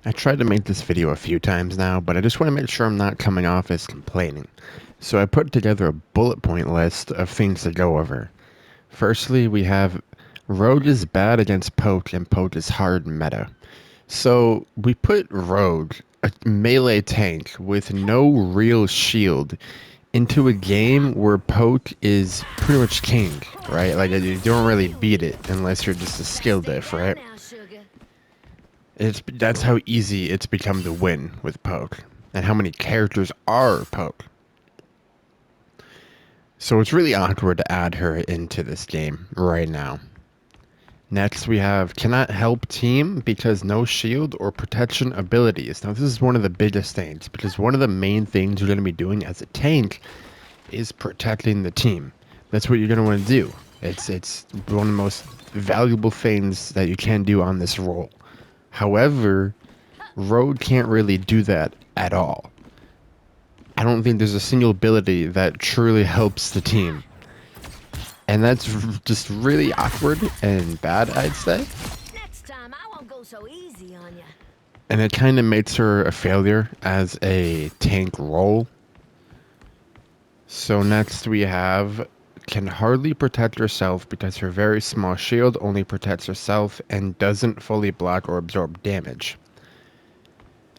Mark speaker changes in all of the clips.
Speaker 1: I tried to make this video a few times now, but I just want to make sure I'm not coming off as complaining. So I put together a bullet point list of things to go over. Firstly, we have Rogue is bad against Poke and Poke is hard meta. So we put Rogue, a melee tank with no real shield, into a game where Poke is pretty much king, right? Like you don't really beat it unless you're just a skill diff, right? That's how easy it's become to win with Poke, and how many characters are Poke. So it's really awkward to add her into this game right now. Next we have cannot help team because no shield or protection abilities. Now this is one of the biggest things, because one of the main things you're going to be doing as a tank is protecting the team. That's what you're going to want to do. It's one of the most valuable things that you can do on this role. However, Rogue can't really do that at all. I don't think there's a single ability that truly helps the team. And that's just really awkward and bad, I'd say.
Speaker 2: Next time I won't go so easy on you.
Speaker 1: And it kind of makes her a failure as a tank role. So next we have can hardly protect herself because her very small shield only protects herself and doesn't fully block or absorb damage.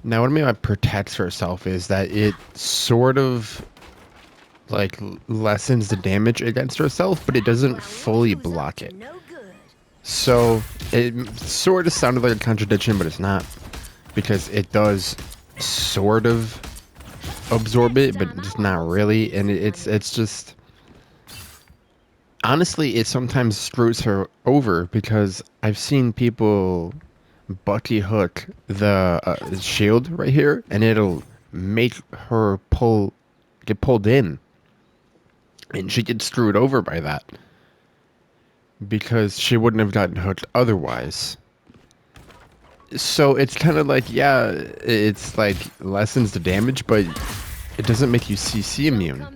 Speaker 1: Now, what I mean by protects herself is that it sort of like lessens the damage against herself, but it doesn't fully block it. So it sort of sounded like a contradiction, but it's not, because it does sort of absorb it, but just not really. And it's just honestly, it sometimes screws her over, because I've seen people Bucky hook the shield right here, and it'll make her get pulled in, and she gets screwed over by that because she wouldn't have gotten hooked otherwise. So it's kind of like, yeah, it's like lessens the damage, but it doesn't make you CC immune.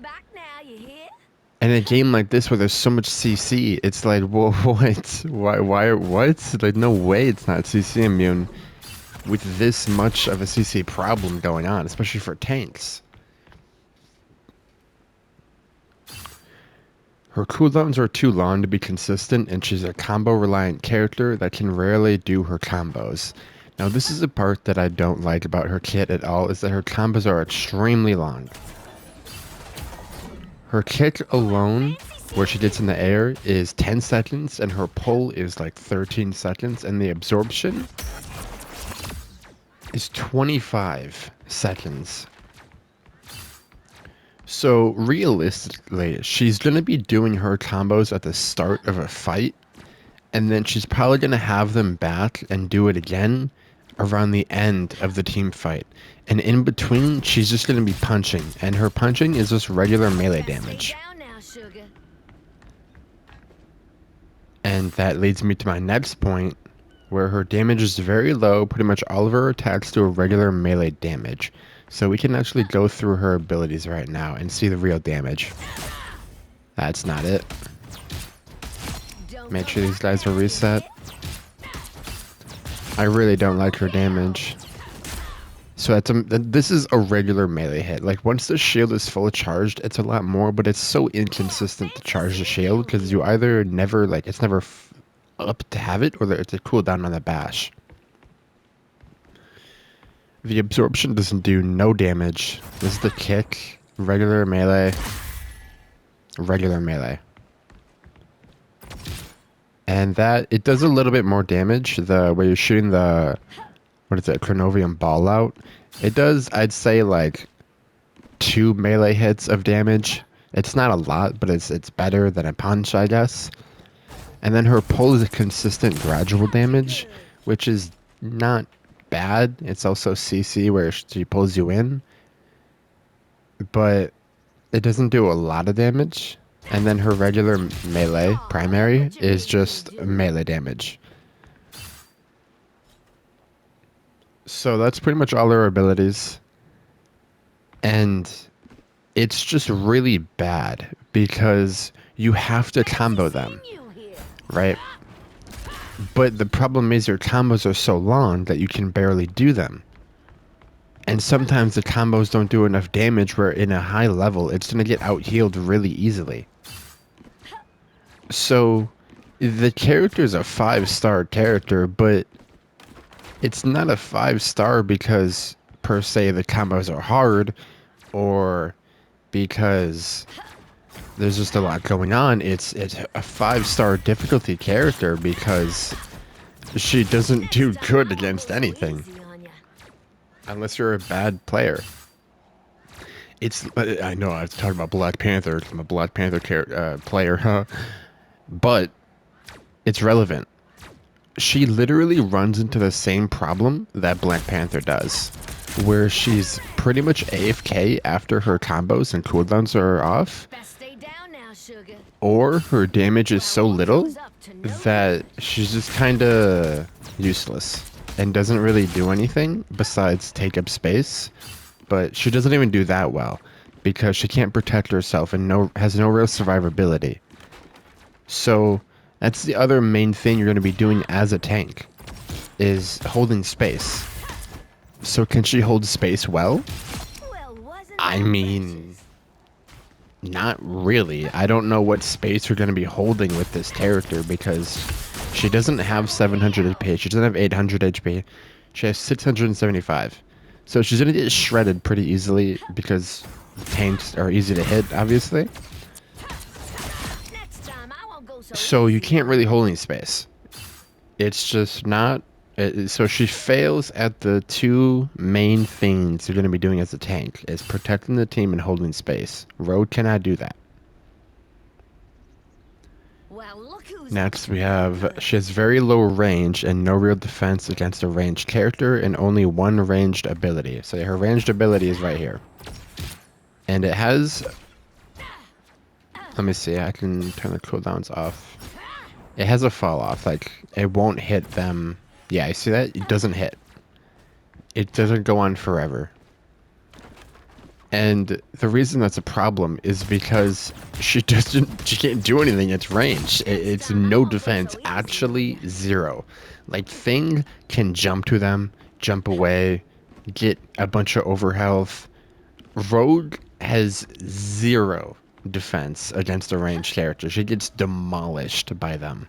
Speaker 1: And in a game like this where there's so much CC, it's like, well, what? Why, what? Like, no way it's not CC immune with this much of a CC problem going on, especially for tanks. Her cooldowns are too long to be consistent, and she's a combo-reliant character that can rarely do her combos. Now, this is a part that I don't like about her kit at all, is that her combos are extremely long. Her kick alone, where she gets in the air, is 10 seconds, and her pull is like 13 seconds, and the absorption is 25 seconds. So realistically, she's going to be doing her combos at the start of a fight, and then she's probably going to have them back and do it again around the end of the team fight. And in between, she's just going to be punching, and her punching is just regular melee damage. And that leads me to my next point, where her damage is very low. Pretty much all of her attacks do a regular melee damage. So we can actually go through her abilities right now and see the real damage. That's not it. Make sure these guys are reset. I really don't like her damage. So this is a regular melee hit. Like, once the shield is fully charged, it's a lot more, but it's so inconsistent to charge the shield, because you either never, like, it's never up to have it, or it's a cooldown on the bash. The absorption doesn't do no damage. This is the kick. Regular melee. Regular melee. And that, it does a little bit more damage, where you're shooting the, what is it, Chronovium ball out. It does, I'd say, like 2 melee hits of damage. It's not a lot, but it's better than a punch, I guess. And then her pull is a consistent gradual damage, which is not bad. It's also CC, where she pulls you in, but it doesn't do a lot of damage. And then her regular melee primary is just melee damage. So that's pretty much all her abilities. And it's just really bad because you have to combo them, right? But the problem is your combos are so long that you can barely do them. And sometimes the combos don't do enough damage where in a high level, it's going to get out-healed really easily. So, the character's a 5-star character, but it's not a 5-star because, per se, the combos are hard, or because there's just a lot going on. It's a 5-star difficulty character because she doesn't do good against anything. Unless you're a bad player. It's I know I've talked about Black Panther. I'm a Black Panther player, huh? But it's relevant. She literally runs into the same problem that Black Panther does, where she's pretty much AFK after her combos and cooldowns are off, or her damage is so little that she's just kind of useless and doesn't really do anything besides take up space. But she doesn't even do that well because she can't protect herself and has no real survivability. So that's the other main thing you're going to be doing as a tank, is holding space. So can she hold space well? I mean, not really. I don't know what space you're going to be holding with this character because she doesn't have 700 HP. She doesn't have 800 HP. She has 675. So she's going to get shredded pretty easily because tanks are easy to hit, obviously. So you can't really hold any space. It's just not... So she fails at the two main things you're going to be doing as a tank, is protecting the team and holding space. Road cannot do that. Next we have, she has very low range and no real defense against a ranged character and only one ranged ability. So her ranged ability is right here. And it has... Let me see, I can turn the cooldowns off. It has a fall off, like it won't hit them. Yeah, you see that? It doesn't hit. It doesn't go on forever. And the reason that's a problem is because she can't do anything. It's range. It's no defense. Actually, zero. Like, Thing can jump to them, jump away, get a bunch of overhealth. Rogue has zero defense against a ranged character. She gets demolished by them.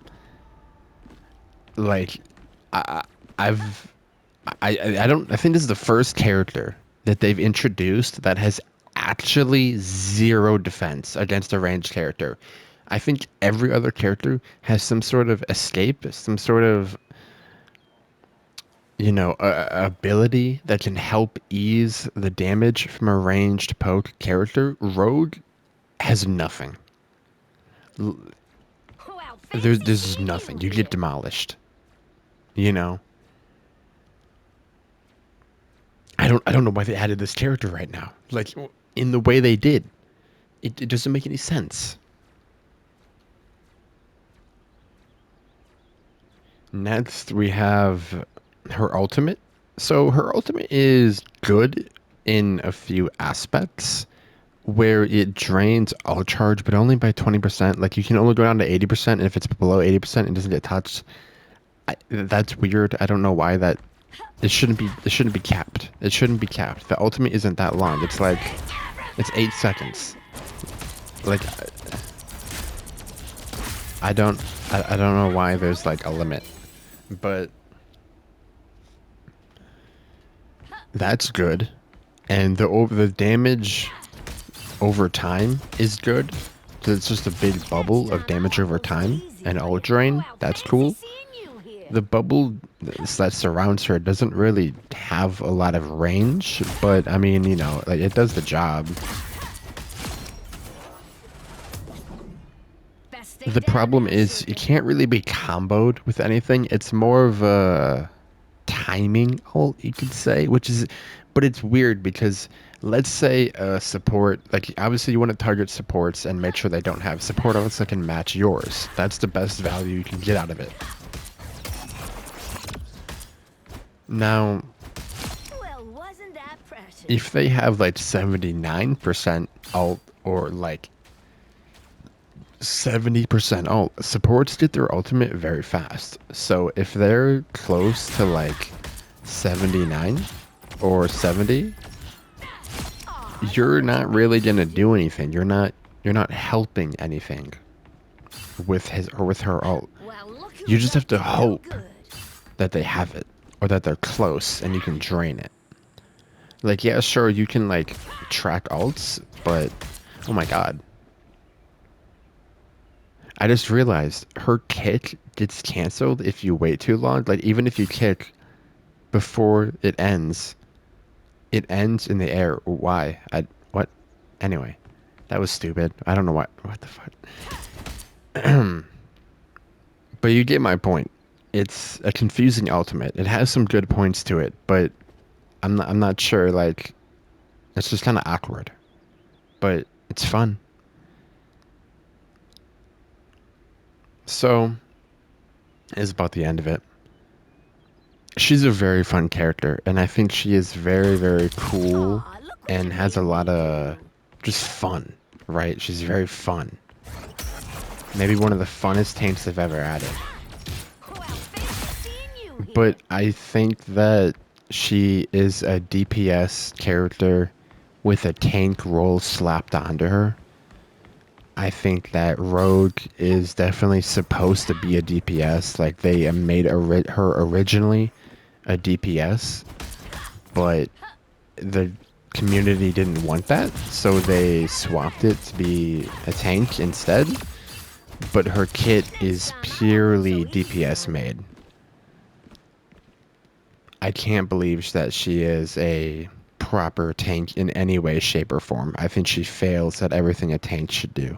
Speaker 1: Like, I think this is the first character that they've introduced that has actually zero defense against a ranged character. I think every other character has some sort of escape, some sort of, you know, ability that can help ease the damage from a ranged poke character. Rogue has nothing. There's nothing. You get demolished. You know? I don't know why they added this character right now. Like, in the way they did. It doesn't make any sense. Next, we have her ultimate. So her ultimate is good in a few aspects, where it drains all charge, but only by 20%. Like, you can only go down to 80%, and if it's below 80%, it doesn't get touched. That's weird. I don't know why that... It shouldn't be capped. It shouldn't be capped. The ultimate isn't that long. It's like... It's 8 seconds. Like... I don't know why there's, like, a limit. But... That's good. And the damage over time is good. So it's just a big bubble of damage over time. And ult drain, that's cool. The bubble that surrounds her doesn't really have a lot of range, but I mean, you know, like, it does the job. The problem is you can't really be comboed with anything. It's more of a timing ult, you could say, but it's weird because let's say a support, like, obviously you want to target supports and make sure they don't have support ults that can match yours. That's the best value you can get out of it. Now, if they have like 79% ult or like 70%. Oh, supports get their ultimate very fast. So if they're close to like 79 or 70, you're not really gonna do anything. You're not helping anything with his or with her ult.
Speaker 2: Well, look
Speaker 1: You
Speaker 2: who's
Speaker 1: just have
Speaker 2: up
Speaker 1: to
Speaker 2: no
Speaker 1: hope
Speaker 2: good.
Speaker 1: that they have it or that they're close and you can drain it. Like, yeah, sure, you can like track ults, but oh my god. I just realized her kick gets canceled if you wait too long. Like, even if you kick before it ends in the air. Why? What? Anyway, that was stupid. I don't know what the fuck. But you get my point. It's a confusing ultimate. It has some good points to it, but I'm not sure. Like, it's just kind of awkward, but it's fun. So, is about the end of it. She's a very fun character, and I think she is very, very cool
Speaker 2: Aw, look what
Speaker 1: and
Speaker 2: you
Speaker 1: has a
Speaker 2: made me
Speaker 1: lot of
Speaker 2: do.
Speaker 1: just fun, right? She's very fun. Maybe one of the funnest tanks I've ever added.
Speaker 2: Well, fancy seeing you here.
Speaker 1: But I think that she is a DPS character with a tank role slapped onto her. I think that Rogue is definitely supposed to be a DPS. Like, they made her originally a DPS, but the community didn't want that, so they swapped it to be a tank instead. But her kit is purely DPS made. I can't believe that she is a proper tank in any way, shape, or form. I think she fails at everything a tank should do.